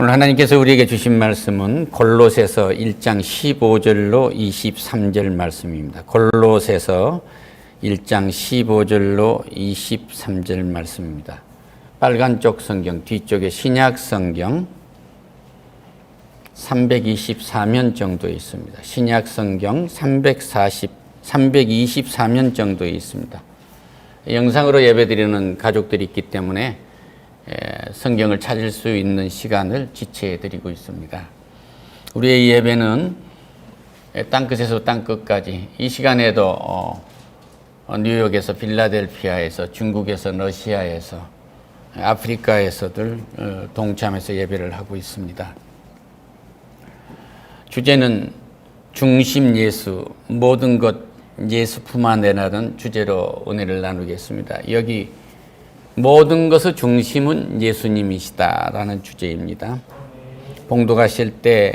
오늘 하나님께서 우리에게 주신 말씀은 골로새서 1장 15절로 23절 말씀입니다. 골로새서 1장 15절로 23절 말씀입니다. 빨간 쪽 성경 뒤쪽에 신약 성경 324면 정도에 있습니다. 신약 성경 324면 정도에 있습니다. 영상으로 예배드리는 가족들이 있기 때문에 성경을 찾을 수 있는 시간을 지체해 드리고 있습니다. 우리의 예배는 땅끝에서 땅끝까지, 이 시간에도 뉴욕에서, 필라델피아에서, 중국에서, 러시아에서, 아프리카에서들 동참해서 예배를 하고 있습니다. 주제는 중심 예수, 모든 것 예수 품 안에라는 주제로 은혜를 나누겠습니다. 여기 모든 것의 중심은 예수님이시다라는 주제입니다. 봉독하실 때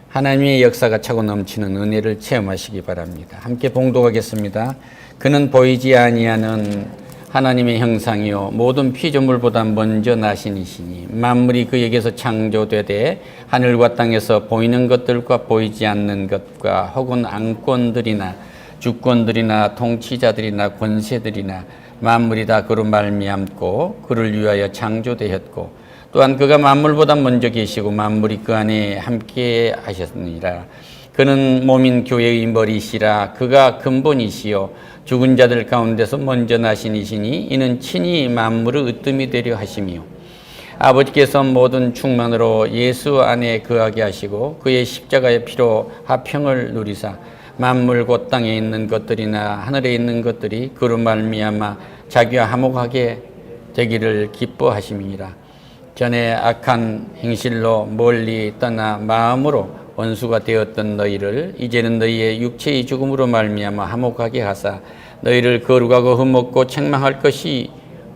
하나님의 역사가 차고 넘치는 은혜를 체험하시기 바랍니다. 함께 봉독하겠습니다. 그는 보이지 아니하는 하나님의 형상이요 모든 피조물보다 먼저 나신 이시니 만물이 그에게서 창조되되 하늘과 땅에서 보이는 것들과 보이지 않는 것과 혹은 안건들이나 주권들이나 통치자들이나 권세들이나 만물이 다 그로 말미암고 그를 위하여 창조되었고 또한 그가 만물보다 먼저 계시고 만물이 그 안에 함께 하셨느니라. 그는 몸인 교회의 머리시라. 그가 근본이시요 죽은 자들 가운데서 먼저 나신 이시니 이는 친히 만물의 으뜸이 되려 하심이요 아버지께서 모든 충만으로 예수 안에 거하게 하시고 그의 십자가의 피로 화평을 누리사 만물 곧 땅에 있는 것들이나 하늘에 있는 것들이 그로 말미암아 자기와 화목하게 되기를 기뻐하심이니라. 전에 악한 행실로 멀리 떠나 마음으로 원수가 되었던 너희를 이제는 너희의 육체의 죽음으로 말미암아 화목하게 하사 너희를 거룩하고 흠없고 책망할 것이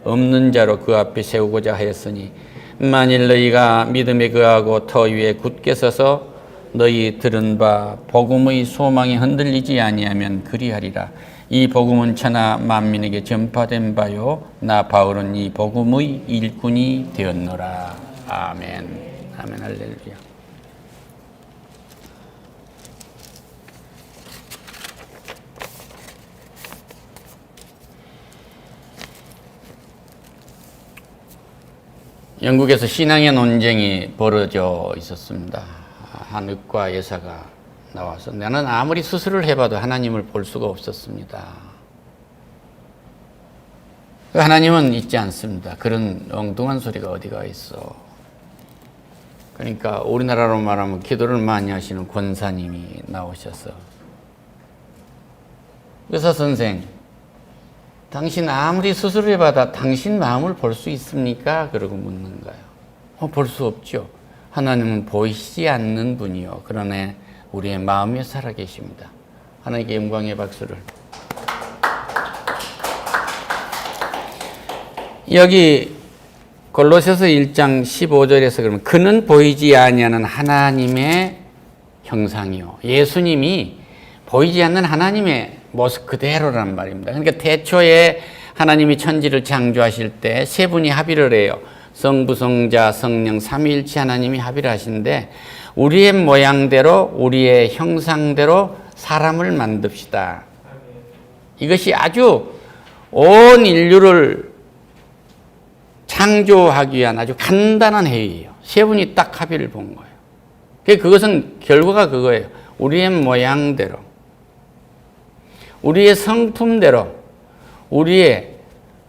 없는 자로 그 앞에 세우고자 하였으니 만일 너희가 믿음에 거하고 터 위에 굳게 서서 너희 들은 바 복음의 소망이 흔들리지 아니하면 그리하리라. 이 복음은 천하 만민에게 전파된 바요 나 바울은 이 복음의 일꾼이 되었노라. 아멘. 아멘. 할렐루야. 영국에서 신앙의 논쟁이 벌어져 있었습니다. 한 의과 의사가 나와서 나는 아무리 수술을 해봐도 하나님을 볼 수가 없었습니다. 하나님은 있지 않습니다. 그런 엉뚱한 소리가 어디가 있어. 그러니까 우리나라로 말하면 기도를 많이 하시는 권사님이 나오셔서 의사 선생, 당신 아무리 수술을 해봐도 당신 마음을 볼 수 있습니까? 그러고 묻는 거예요. 볼 수 없죠. 하나님은 보이시지 않는 분이요 그러나 우리의 마음에 살아계십니다. 하나님께 영광의 박수를. 여기 골로새서 1장 15절에서 그러면 그는 보이지 아니하는 하나님의 형상이요. 예수님이 보이지 않는 하나님의 모습 그대로란 말입니다. 그러니까 태초에 하나님이 천지를 창조하실 때 세 분이 합의를 해요. 성부, 성자, 성령, 삼위일체 하나님이 합의를 하시는데 우리의 모양대로 우리의 형상대로 사람을 만듭시다. 이것이 아주 온 인류를 창조하기 위한 아주 간단한 회의예요. 세 분이 딱 합의를 본 거예요. 그것은 결과가 그거예요. 우리의 모양대로 우리의 성품대로 우리의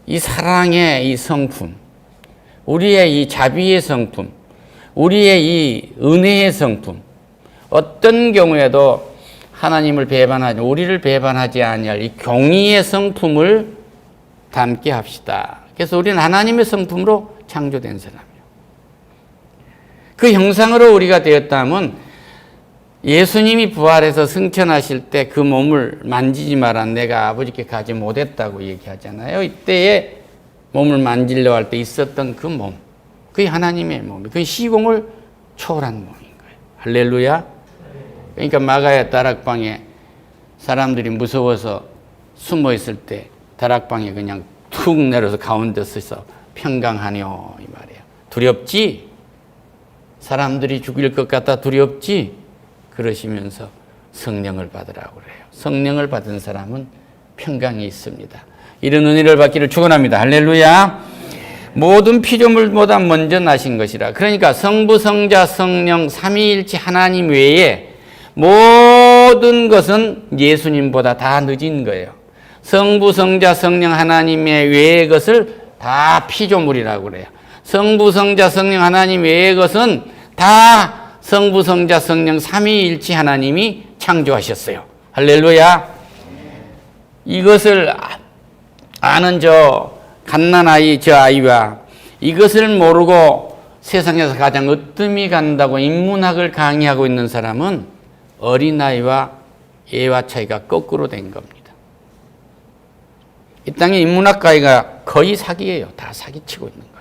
이 사랑의 이 성품 우리의 이 자비의 성품, 우리의 이 은혜의 성품, 어떤 경우에도 하나님을 배반하지, 우리를 배반하지 아니할 이 공의의 성품을 담게 합시다. 그래서 우리는 하나님의 성품으로 창조된 사람이에요. 그 형상으로 우리가 되었다면 예수님이 부활해서 승천하실 때 그 몸을 만지지 마라. 내가 아버지께 가지 못했다고 얘기하잖아요. 이때에 몸을 만지려고 할 때 있었던 그 몸, 그게 하나님의 몸, 그게 시공을 초월한 몸인 거예요. 할렐루야. 그러니까 마가야 다락방에 사람들이 무서워서 숨어 있을 때 다락방에 그냥 툭 내려서 가운데 서서 평강하뇨 이 말이에요. 두렵지? 사람들이 죽일 것 같아 두렵지? 그러시면서 성령을 받으라고 그래요. 성령을 받은 사람은 평강이 있습니다. 이런 은혜를 받기를 축원합니다. 할렐루야. 모든 피조물보다 먼저 나신 것이라. 그러니까 성부, 성자, 성령 삼위일체 하나님 외에 모든 것은 예수님보다 다 늦은 거예요. 성부, 성자, 성령 하나님의 외의 것을 다 피조물이라고 그래요. 성부, 성자, 성령 하나님 외의 것은 다 성부, 성자, 성령 삼위일체 하나님이 창조하셨어요. 할렐루야. 이것을 아는 저 갓난아이 저 아이와 이것을 모르고 세상에서 가장 으뜸이 간다고 인문학을 강의하고 있는 사람은 어린아이와 애와 차이가 거꾸로 된 겁니다. 이 땅에 인문학가가 거의 사기예요. 다 사기치고 있는 거예요.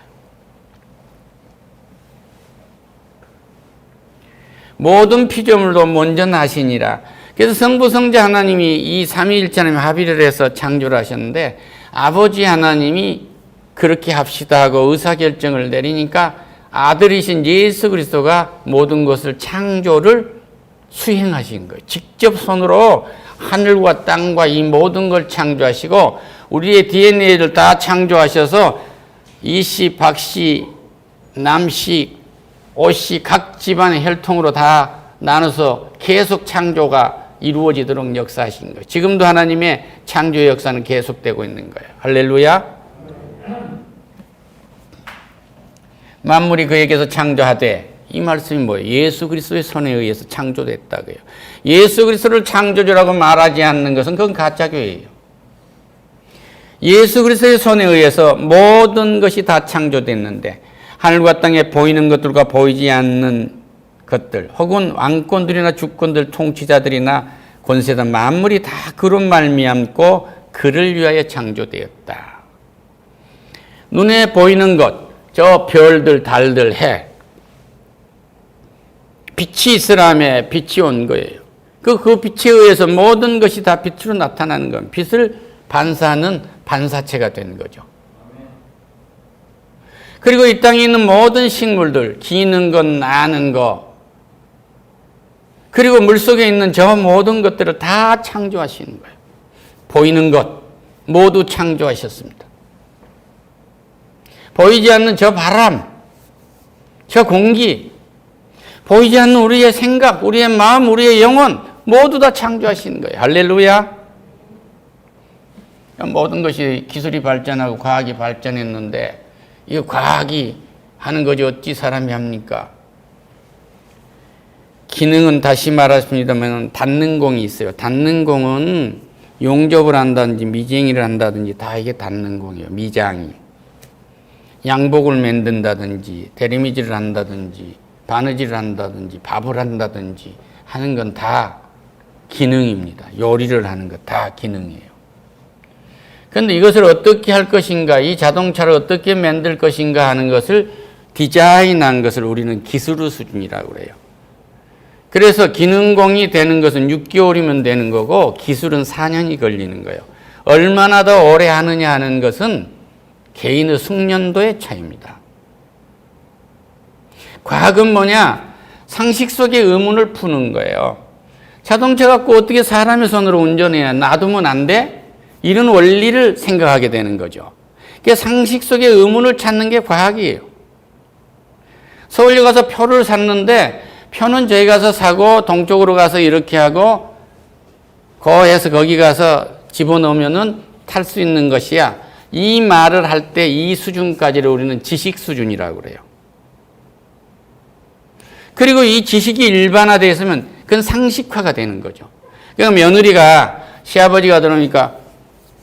모든 피조물도 먼저 나시니라. 그래서 성부, 성자 하나님이 이 삼위일체 하나님 합의를 해서 창조를 하셨는데 아버지 하나님이 그렇게 합시다 하고 의사결정을 내리니까 아들이신 예수 그리스도가 모든 것을 창조를 수행하신 거예요. 직접 손으로 하늘과 땅과 이 모든 걸 창조하시고 우리의 DNA를 다 창조하셔서 이씨, 박씨, 남씨, 오씨 각 집안의 혈통으로 다 나눠서 계속 창조가 이루어지도록 역사하신 거예요. 지금도 하나님의 창조 역사는 계속되고 있는 거예요. 할렐루야. 만물이 그에게서 창조하되 이 말씀이 뭐예요? 예수 그리스도의 손에 의해서 창조됐다고요. 예수 그리스도를 창조주라고 말하지 않는 것은 그건 가짜교회예요. 예수 그리스도의 손에 의해서 모든 것이 다 창조됐는데 하늘과 땅에 보이는 것들과 보이지 않는 것들 혹은 왕권들이나 주권들 통치자들이나 권세자 만물이 다 그로 말미암고 그를 위하여 창조되었다. 눈에 보이는 것, 저 별들, 달들, 해 빛이 있으라며 빛이 온 거예요. 그 빛에 의해서 모든 것이 다 빛으로 나타나는 건 빛을 반사하는 반사체가 된 거죠. 그리고 이 땅에 있는 모든 식물들, 기는 것, 나는 것, 그리고 물속에 있는 저 모든 것들을 다 창조하시는 거예요. 보이는 것 모두 창조하셨습니다. 보이지 않는 저 바람, 저 공기, 보이지 않는 우리의 생각, 우리의 마음, 우리의 영혼 모두 다 창조하시는 거예요. 할렐루야. 모든 것이 기술이 발전하고 과학이 발전했는데 이 과학이 하는 거지 어찌 사람이 합니까? 기능은 다시 말하십니다만 닿는 공이 있어요. 닿는 공은 용접을 한다든지 미쟁이를 한다든지 다 이게 닿는 공이에요. 미장이. 양복을 만든다든지 대리미질을 한다든지 바느질을 한다든지 밥을 한다든지 하는 건 다 기능입니다. 요리를 하는 것 다 기능이에요. 그런데 이것을 어떻게 할 것인가, 이 자동차를 어떻게 만들 것인가 하는 것을 디자인한 것을 우리는 기술 수준이라고 그래요. 그래서 기능공이 되는 것은 6개월이면 되는 거고 기술은 4년이 걸리는 거예요. 얼마나 더 오래 하느냐 하는 것은 개인의 숙련도의 차이입니다. 과학은 뭐냐? 상식 속의 의문을 푸는 거예요. 자동차 갖고 어떻게 사람의 손으로 운전해야 놔두면 안 돼? 이런 원리를 생각하게 되는 거죠. 그러니까 상식 속의 의문을 찾는 게 과학이에요. 서울역 가서 표를 샀는데 표는 저기 가서 사고 동쪽으로 가서 이렇게 하고 고해서 거기 가서 집어넣으면은 탈 수 있는 것이야. 이 말을 할 때 이 수준까지를 우리는 지식 수준이라고 그래요. 그리고 이 지식이 일반화되어 있으면 그건 상식화가 되는 거죠. 그러니까 며느리가 시아버지가 들어오니까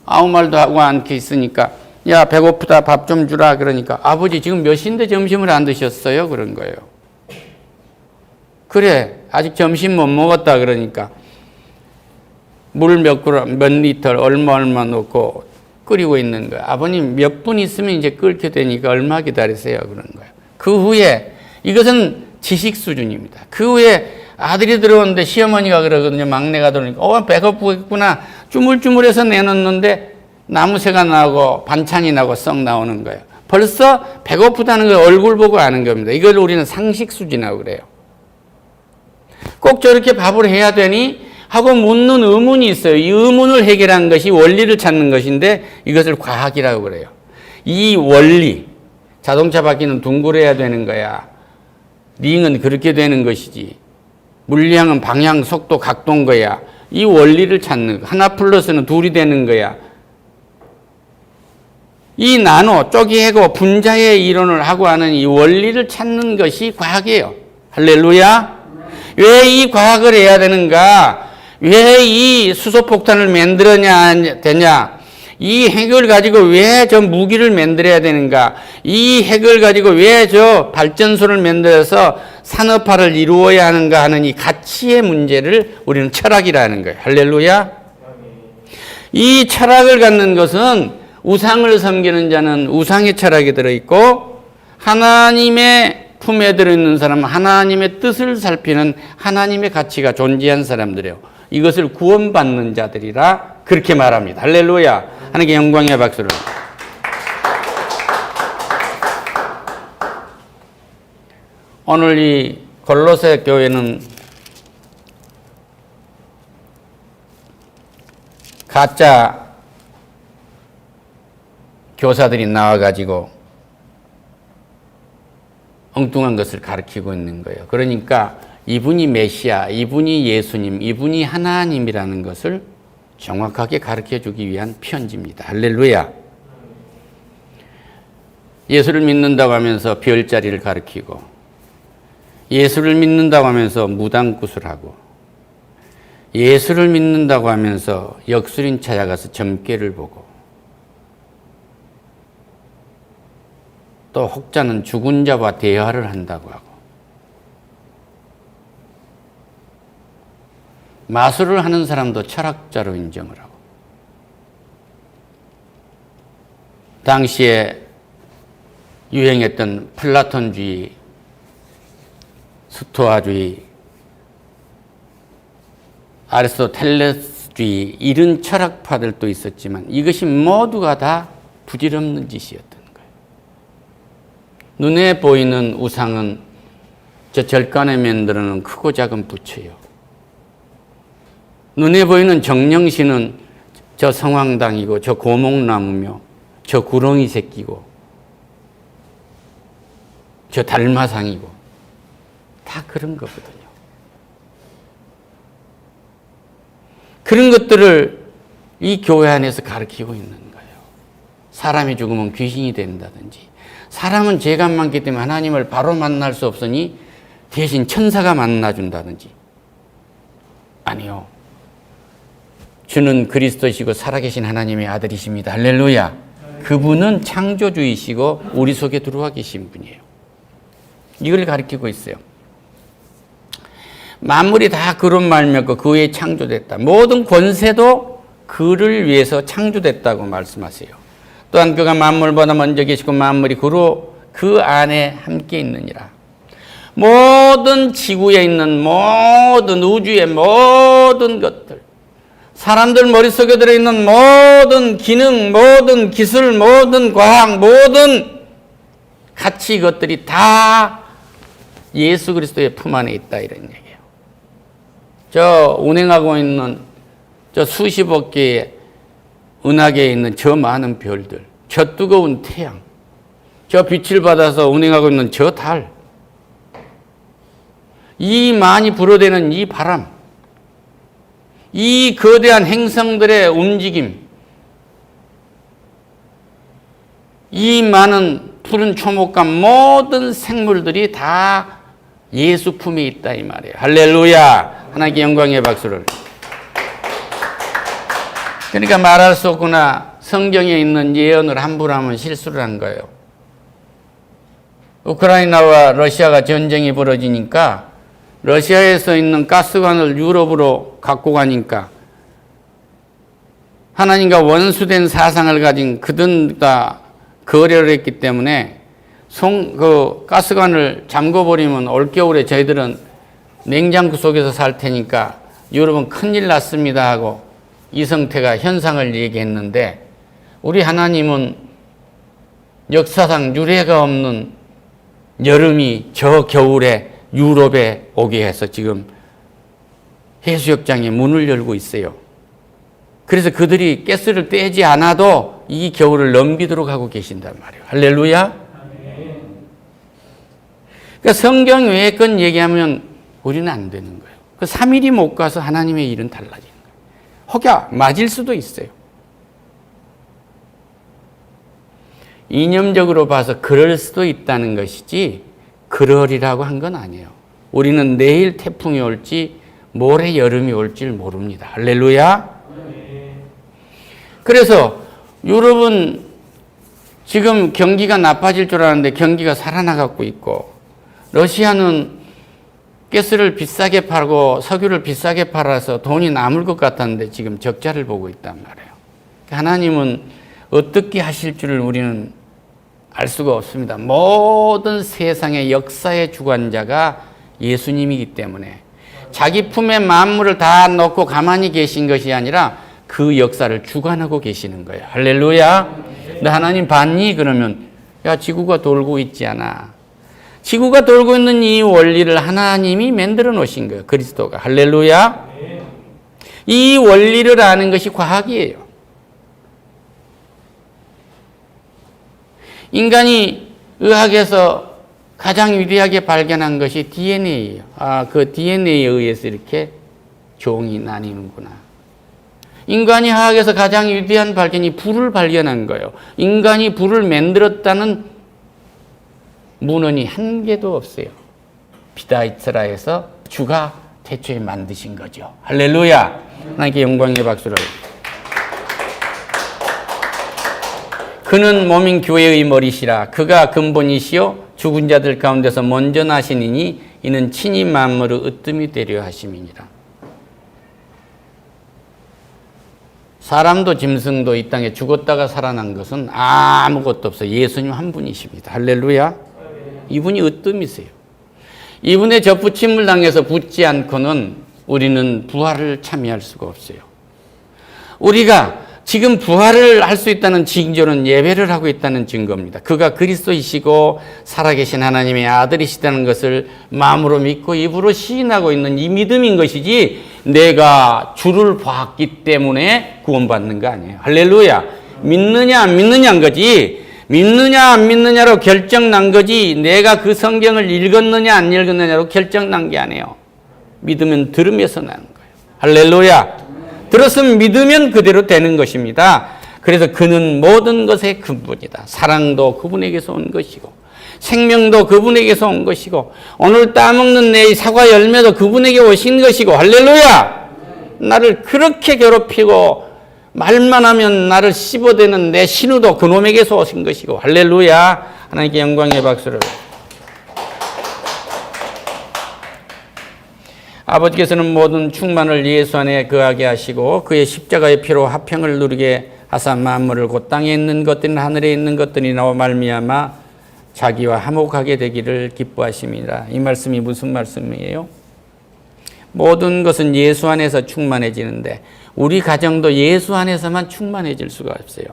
아무 말도 하고 앉게 있으니까 야 배고프다 밥 좀 주라 그러니까 아버지 지금 몇 시인데 점심을 안 드셨어요? 그런 거예요. 그래 아직 점심 못 먹었다 그러니까 물 몇 리터 얼마 넣고 끓이고 있는 거예요. 아버님 몇 분 있으면 이제 끓게 되니까 얼마 기다리세요 그런 거예요. 그 후에 이것은 지식 수준입니다. 그 후에 아들이 들어오는데 시어머니가 그러거든요. 막내가 들어오니까 배고프겠구나. 주물주물해서 내놓는데 나무새가 나고 반찬이 나고 썩 나오는 거예요. 벌써 배고프다는 걸 얼굴 보고 아는 겁니다. 이걸 우리는 상식 수준이라고 그래요. 꼭 저렇게 밥을 해야 되니? 하고 묻는 의문이 있어요. 이 의문을 해결하는 것이 원리를 찾는 것인데 이것을 과학이라고 그래요. 이 원리, 자동차 바퀴는 둥그려야 되는 거야. 링은 그렇게 되는 것이지. 물량은 방향, 속도, 각도인 거야. 이 원리를 찾는 거. 하나 플러스는 둘이 되는 거야. 이 나눠, 쪼개고 분자의 이론을 하고 하는 이 원리를 찾는 것이 과학이에요. 할렐루야. 왜 이 과학을 해야 되는가? 왜 이 수소폭탄을 만들어야 되냐? 이 핵을 가지고 왜 저 무기를 만들어야 되는가? 이 핵을 가지고 왜 저 발전소를 만들어서 산업화를 이루어야 하는가 하는 이 가치의 문제를 우리는 철학이라는 거예요. 할렐루야. 이 철학을 갖는 것은 우상을 섬기는 자는 우상의 철학이 들어있고 하나님의 품에 들어있는 사람은 하나님의 뜻을 살피는 하나님의 가치가 존재한 사람들이에요. 이것을 구원받는 자들이라 그렇게 말합니다. 할렐루야. 하나님께 영광의 박수를. 오늘 이 골로새 교회는 가짜 교사들이 나와가지고 엉뚱한 것을 가르치고 있는 거예요. 그러니까 이분이 메시아, 이분이 예수님, 이분이 하나님이라는 것을 정확하게 가르쳐주기 위한 편지입니다. 할렐루야. 예수를 믿는다고 하면서 별자리를 가르치고 예수를 믿는다고 하면서 무당구슬하고 예수를 믿는다고 하면서 역술인 찾아가서 점괘를 보고 또 혹자는 죽은 자와 대화를 한다고 하고 마술을 하는 사람도 철학자로 인정을 하고 당시에 유행했던 플라톤주의, 스토아주의, 아리스토텔레스주의 이런 철학파들도 있었지만 이것이 모두가 다 부질없는 짓이었던 거예요. 눈에 보이는 우상은 저 절간에 만들어놓은 크고 작은 부처요. 눈에 보이는 정령신은 저 성황당이고 저 고목나무며 저 구렁이 새끼고 저 달마상이고 다 그런 거거든요. 그런 것들을 이 교회 안에서 가르치고 있는 거예요. 사람이 죽으면 귀신이 된다든지 사람은 죄가 많기 때문에 하나님을 바로 만날 수 없으니 대신 천사가 만나준다든지 아니요. 주는 그리스도시고 살아계신 하나님의 아들이십니다. 할렐루야. 그분은 창조주이시고 우리 속에 들어와 계신 분이에요. 이걸 가르치고 있어요. 만물이 다 그로 말미암고 그에 창조됐다. 모든 권세도 그를 위해서 창조됐다고 말씀하세요. 또한 그가 만물보다 먼저 계시고 만물이 그로 그 안에 함께 있느니라. 모든 지구에 있는 모든 우주의 모든 것들 사람들 머릿속에 들어있는 모든 기능, 모든 기술, 모든 과학, 모든 가치 이것들이 다 예수 그리스도의 품 안에 있다 이런 얘기예요. 저 운행하고 있는 저 수십억 개의 은하계에 있는 저 많은 별들, 저 뜨거운 태양, 저 빛을 받아서 운행하고 있는 저 달, 이 많이 불어대는 이 바람, 이 거대한 행성들의 움직임, 이 많은 푸른 초목과 모든 생물들이 다 예수 품에 있다 이 말이에요. 할렐루야. 하나님께 영광의 박수를. 그러니까 말할 수 없구나. 성경에 있는 예언을 함부로 하면 실수를 한 거예요. 우크라이나와 러시아가 전쟁이 벌어지니까 러시아에서 있는 가스관을 유럽으로 갖고 가니까 하나님과 원수된 사상을 가진 그들과 거래를 했기 때문에 그 가스관을 잠궈버리면 올겨울에 저희들은 냉장고 속에서 살 테니까 유럽은 큰일 났습니다 하고 이성태가 현상을 얘기했는데 우리 하나님은 역사상 유례가 없는 여름이 저 겨울에 유럽에 오게 해서 지금 해수욕장에 문을 열고 있어요. 그래서 그들이 가스를 떼지 않아도 이 겨울을 넘기도록 하고 계신단 말이에요. 할렐루야. 그러니까 성경 외의 건 얘기하면 우리는 안 되는 거예요. 그 3일이 못 가서 하나님의 일은 달라지는 거예요. 혹여 맞을 수도 있어요. 이념적으로 봐서 그럴 수도 있다는 것이지 그러리라고 한 건 아니에요. 우리는 내일 태풍이 올지 모레 여름이 올지 모릅니다. 할렐루야. 그래서 유럽은 지금 경기가 나빠질 줄 알았는데 경기가 살아나가고 있고, 러시아는 가스를 비싸게 팔고 석유를 비싸게 팔아서 돈이 남을 것 같았는데 지금 적자를 보고 있단 말이에요. 하나님은 어떻게 하실 줄을 우리는 알 수가 없습니다. 모든 세상의 역사의 주관자가 예수님이기 때문에 자기 품에 만물을 다 넣고 가만히 계신 것이 아니라 그 역사를 주관하고 계시는 거예요. 할렐루야. 근데 하나님 봤니? 그러면 야, 지구가 돌고 있지 않아. 지구가 돌고 있는 이 원리를 하나님이 만들어 놓으신 거예요. 그리스도가. 할렐루야. 이 원리를 아는 것이 과학이에요. 인간이 의학에서 가장 위대하게 발견한 것이 DNA예요. 그 DNA에 의해서 이렇게 종이 나뉘는구나. 인간이 화학에서 가장 위대한 발견이 불을 발견한 거예요. 인간이 불을 만들었다는 문헌이 한 개도 없어요. 비다이스라에서 주가 태초에 만드신 거죠. 할렐루야. 하나님께 영광의 박수를. 그는 몸인 교회의 머리시라. 그가 근본이시요 죽은 자들 가운데서 먼저 나시니니 이는 친히 만물을 으뜸이 되려 하심이니라. 사람도 짐승도 이 땅에 죽었다가 살아난 것은 아무것도 없어요. 예수님 한 분이십니다. 할렐루야. 이분이 으뜸이세요. 이분의 접붙임을 당해서 붙지 않고는 우리는 부활을 참여할 수가 없어요. 우리가 지금 부활을 할 수 있다는 징조는 예배를 하고 있다는 증거입니다. 그가 그리스도이시고 살아계신 하나님의 아들이시다는 것을 마음으로 믿고 입으로 시인하고 있는 이 믿음인 것이지 내가 주를 봤기 때문에 구원받는 거 아니에요. 할렐루야. 믿느냐 안 믿느냐인 거지, 믿느냐 안 믿느냐로 결정난 거지 내가 그 성경을 읽었느냐 안 읽었느냐로 결정난 게 아니에요. 믿으면 들으면서 나는 거예요. 할렐루야. 들었으면 믿으면 그대로 되는 것입니다. 그래서 그는 모든 것의 근본이다. 사랑도 그분에게서 온 것이고 생명도 그분에게서 온 것이고 오늘 따먹는 내 사과 열매도 그분에게 오신 것이고 할렐루야. 나를 그렇게 괴롭히고 말만 하면 나를 씹어대는 내 신우도 그놈에게서 오신 것이고 할렐루야. 하나님께 영광의 박수를. 아버지께서는 모든 충만을 예수 안에 거하게 하시고 그의 십자가의 피로 화평을 누리게 하사 만물을 곧 땅에 있는 것들은 하늘에 있는 것들이나 말미암아 자기와 화목하게 되기를 기뻐하심이라. 이 말씀이 무슨 말씀이에요? 모든 것은 예수 안에서 충만해지는데 우리 가정도 예수 안에서만 충만해질 수가 없어요.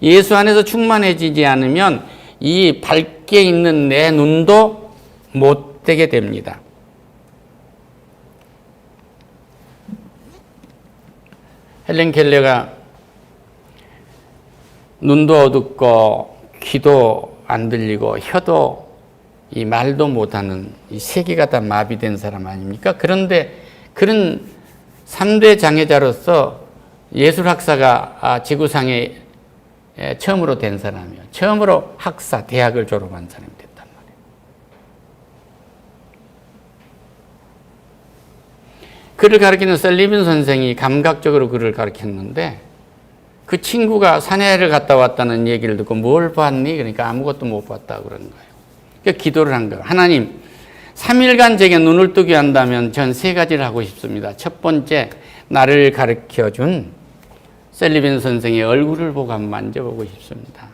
예수 안에서 충만해지지 않으면 이 밝게 있는 내 눈도 못 되게 됩니다. 헬렌 켈러가 눈도 어둡고 귀도 안 들리고 혀도 이 말도 못하는 이 세 개가 다 마비된 사람 아닙니까? 그런데 그런 3대 장애자로서 예술학사가 지구상에 처음으로 된 사람이에요. 처음으로 학사, 대학을 졸업한 사람이 됐단 말이에요. 그를 가르치는 셀리빈 선생이 감각적으로 그를 가르쳤는데 그 친구가 산에를 갔다 왔다는 얘기를 듣고 뭘 봤니? 그러니까 아무것도 못 봤다고 그러는 거예요. 그러니까 기도를 한 거예요. 하나님, 3일간 제게 눈을 뜨게 한다면 전 3가지를 하고 싶습니다. 첫 번째, 나를 가르쳐준 셀리빈 선생의 얼굴을 보고 한번 만져보고 싶습니다.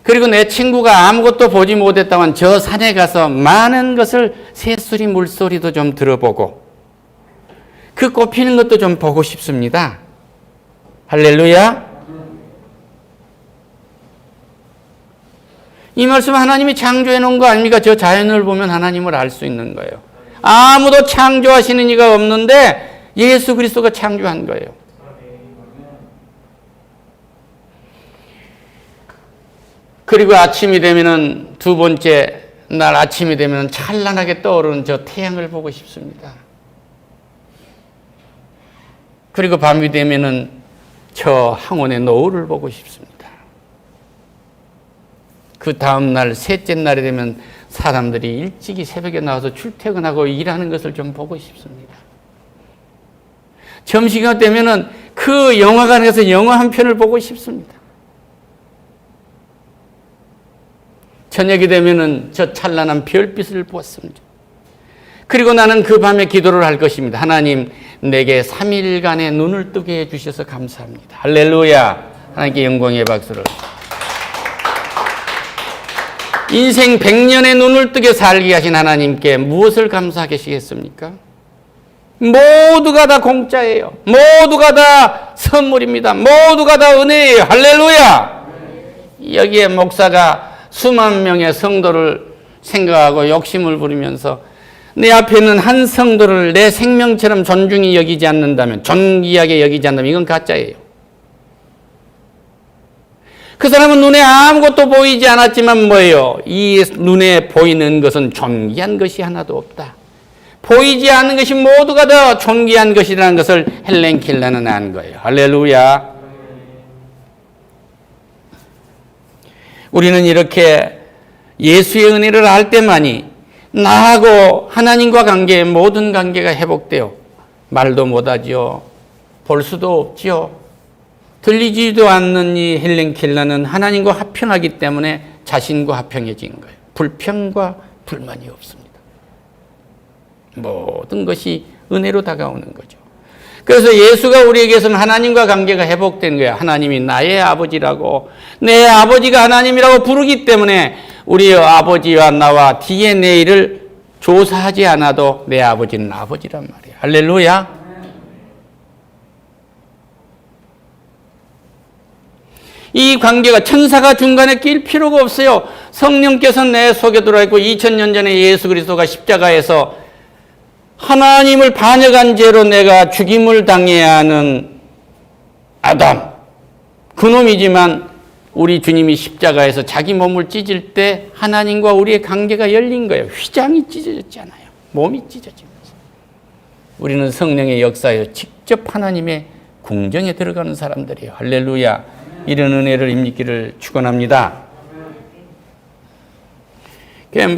그리고 내 친구가 아무것도 보지 못했다면 저 산에 가서 많은 것을 새소리, 물소리도 좀 들어보고 그 꽃 피는 것도 좀 보고 싶습니다. 할렐루야. 이 말씀 하나님이 창조해 놓은 거 아닙니까? 저 자연을 보면 하나님을 알 수 있는 거예요. 아무도 창조하시는 이가 없는데 예수 그리스도가 창조한 거예요. 그리고 아침이 되면은 두 번째 날 아침이 되면 찬란하게 떠오르는 저 태양을 보고 싶습니다. 그리고 밤이 되면은 저 항원의 노을을 보고 싶습니다. 그 다음 날 셋째 날이 되면 사람들이 일찍이 새벽에 나와서 출퇴근하고 일하는 것을 좀 보고 싶습니다. 점심시간 되면은 그 영화관에서 영화 한 편을 보고 싶습니다. 저녁이 되면은 저 찬란한 별빛을 보았습니다. 그리고 나는 그 밤에 기도를 할 것입니다. 하나님, 내게 3일간의 눈을 뜨게 해주셔서 감사합니다. 할렐루야. 하나님께 영광의 박수를. 인생 100년의 눈을 뜨게 살게 하신 하나님께 무엇을 감사하시겠습니까? 모두가 다 공짜예요. 모두가 다 선물입니다. 모두가 다 은혜예요. 할렐루야. 여기에 목사가 수만 명의 성도를 생각하고 욕심을 부리면서 내 앞에 있는 한 성도를 내 생명처럼 존중히 여기지 않는다면, 존귀하게 여기지 않는다면 이건 가짜예요. 그 사람은 눈에 아무것도 보이지 않았지만 뭐예요? 이 눈에 보이는 것은 존귀한 것이 하나도 없다. 보이지 않는 것이 모두가 더 존귀한 것이라는 것을 헬렌 켈러는 안 거예요. 할렐루야. 우리는 이렇게 예수의 은혜를 알 때만이 나하고 하나님과 관계의 모든 관계가 회복돼요. 말도 못하지요. 볼 수도 없지요. 들리지도 않는 이 헬렌 켈러는 하나님과 화평하기 때문에 자신과 화평해진 거예요. 불평과 불만이 없습니다. 모든 것이 은혜로 다가오는 거죠. 그래서 예수가 우리에게서는 하나님과 관계가 회복된 거예요. 하나님이 나의 아버지라고, 내 아버지가 하나님이라고 부르기 때문에 우리 아버지와 나와 DNA를 조사하지 않아도 내 아버지는 아버지란 말이에요. 할렐루야. 이 관계가 천사가 중간에 낄 필요가 없어요. 성령께서 내 속에 들어있고 2000년 전에 예수 그리스도가 십자가에서 하나님을 반역한 죄로 내가 죽임을 당해야 하는 아담, 그놈이지만 우리 주님이 십자가에서 자기 몸을 찢을 때 하나님과 우리의 관계가 열린 거예요. 휘장이 찢어졌지 않아요. 몸이 찢어지면서. 우리는 성령의 역사에 직접 하나님의 궁정에 들어가는 사람들이에요. 할렐루야. 이런 은혜를 힘입기를 축원합니다.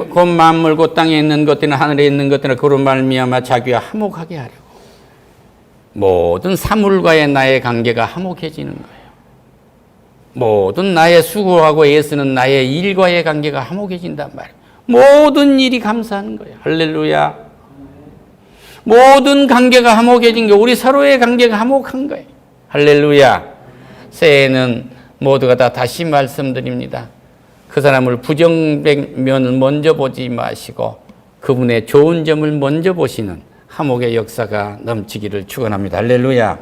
곧 만물 곧 땅에 있는 것들이나 하늘에 있는 것들이나 그로 말미암아 자기와 화목하게 하려고. 모든 사물과의 나의 관계가 화목해지는 거예요. 모든 나의 수고하고 애쓰는 나의 일과의 관계가 화목해진단 말이에요. 모든 일이 감사한 거예요. 할렐루야. 모든 관계가 화목해진 거예요. 우리 서로의 관계가 화목한 거예요. 할렐루야. 새해에는 모두가 다 다시 말씀드립니다. 그 사람을 부정면을 먼저 보지 마시고 그분의 좋은 점을 먼저 보시는 화목의 역사가 넘치기를 축원합니다. 할렐루야.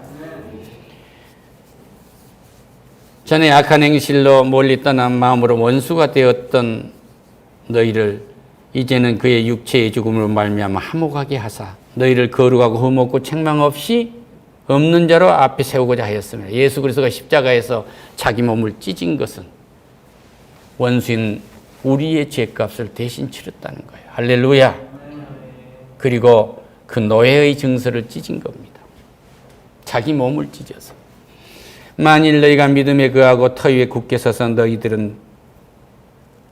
전에 악한 행실로 멀리 떠난 마음으로 원수가 되었던 너희를 이제는 그의 육체의 죽음으로 말미암아 화목하게 하사 너희를 거룩하고 흠없고 책망 없이 없는 자로 앞에 세우고자 하였습니다. 예수 그리스도가 십자가에서 자기 몸을 찢은 것은 원수인 우리의 죄값을 대신 치렀다는 거예요. 할렐루야. 그리고 그 노예의 증서를 찢은 겁니다. 자기 몸을 찢어서. 만일 너희가 믿음에 거하고 터 위에 굳게 서서 너희들은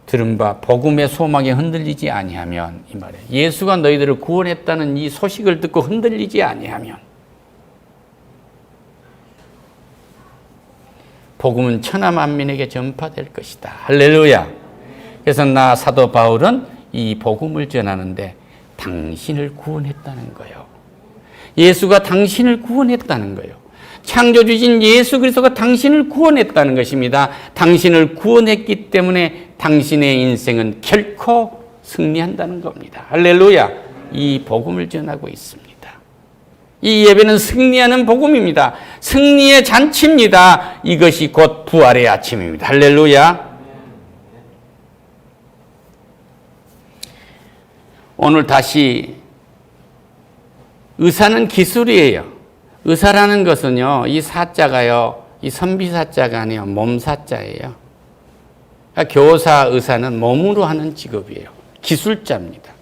들은 바 복음의 소망에 흔들리지 아니하면, 이 말이에요. 예수가 너희들을 구원했다는 이 소식을 듣고 흔들리지 아니하면 복음은 천하 만민에게 전파될 것이다. 할렐루야. 그래서 나 사도 바울은 이 복음을 전하는데 당신을 구원했다는 거예요. 예수가 당신을 구원했다는 거예요. 창조주신 예수 그리스도가 당신을 구원했다는 것입니다. 당신을 구원했기 때문에 당신의 인생은 결코 승리한다는 겁니다. 할렐루야. 이 복음을 전하고 있습니다. 이 예배는 승리하는 복음입니다. 승리의 잔치입니다. 이것이 곧 부활의 아침입니다. 할렐루야. 오늘 다시 의사는 기술이에요. 의사라는 것은요, 이 사자가요, 이 선비사자가 아니에요. 몸사자예요. 그러니까 교사, 의사는 몸으로 하는 직업이에요. 기술자입니다.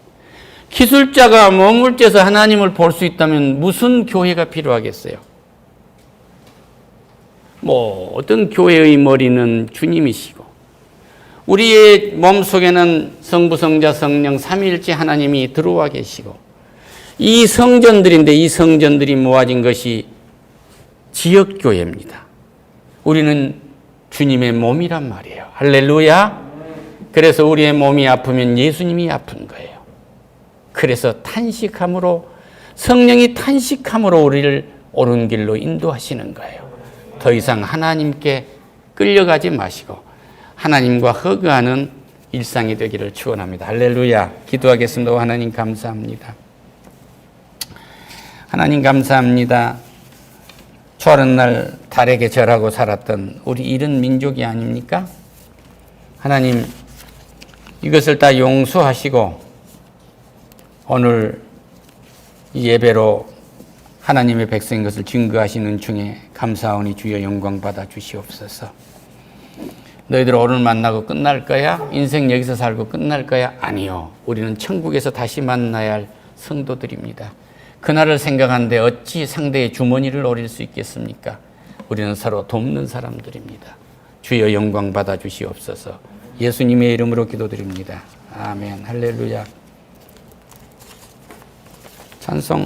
기술자가 몸을 째서 하나님을 볼 수 있다면 무슨 교회가 필요하겠어요? 모든 교회의 머리는 주님이시고 우리의 몸속에는 성부, 성자, 성령 삼위일체 하나님이 들어와 계시고 이 성전들인데 이 성전들이 모아진 것이 지역교회입니다. 우리는 주님의 몸이란 말이에요. 할렐루야. 그래서 우리의 몸이 아프면 예수님이 아픈 거예요. 그래서 탄식함으로 성령이 탄식함으로 우리를 옳은 길로 인도하시는 거예요. 더 이상 하나님께 끌려가지 마시고 하나님과 허그하는 일상이 되기를 축원합니다. 할렐루야. 기도하겠습니다. 하나님 감사합니다. 하나님 감사합니다. 초하는 날 달에게 절하고 살았던 우리 이런 민족이 아닙니까? 하나님 이것을 다 용서하시고 오늘 이 예배로 하나님의 백성인 것을 증거하시는 중에 감사하오니 주여 영광 받아 주시옵소서. 너희들 오늘 만나고 끝날 거야? 인생 여기서 살고 끝날 거야? 아니요. 우리는 천국에서 다시 만나야 할 성도들입니다. 그날을 생각하는데 어찌 상대의 주머니를 노릴 수 있겠습니까? 우리는 서로 돕는 사람들입니다. 주여 영광 받아 주시옵소서. 예수님의 이름으로 기도드립니다. 아멘. 할렐루야. 찬송.